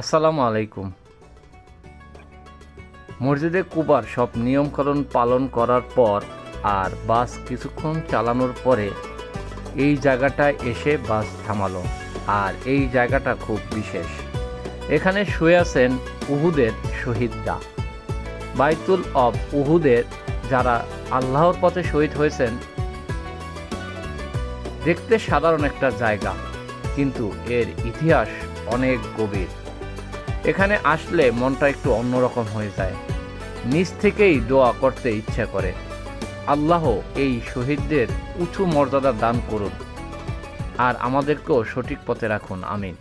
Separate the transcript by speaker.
Speaker 1: আসসালামু আলাইকুম। মসজিদে কুবার সব নিয়মকানুন পালন করার পর আর বাস কিছুক্ষণ চালানোর পরে এই জায়গাটায় এসে বাস থামালো। আর এই জায়গাটা খুব বিশেষ। এখানে শুয়ে আছেন উহুদের শহীদরা, বাইতুল অব উহুদের যারা আল্লাহর পথে শহীদ হয়েছেন। দেখতে সাধারণ একটা জায়গা, কিন্তু এর ইতিহাস অনেক গভীর। এখানে আসলে মনটা একটু অন্যরকম হয়ে যায়, নিজ থেকেই দোয়া করতে ইচ্ছা করে, আল্লাহ এই শহীদদের উঁচু মর্যাদা দান করুন আর আমাদেরকেও সঠিক পথে রাখুন, আমিন।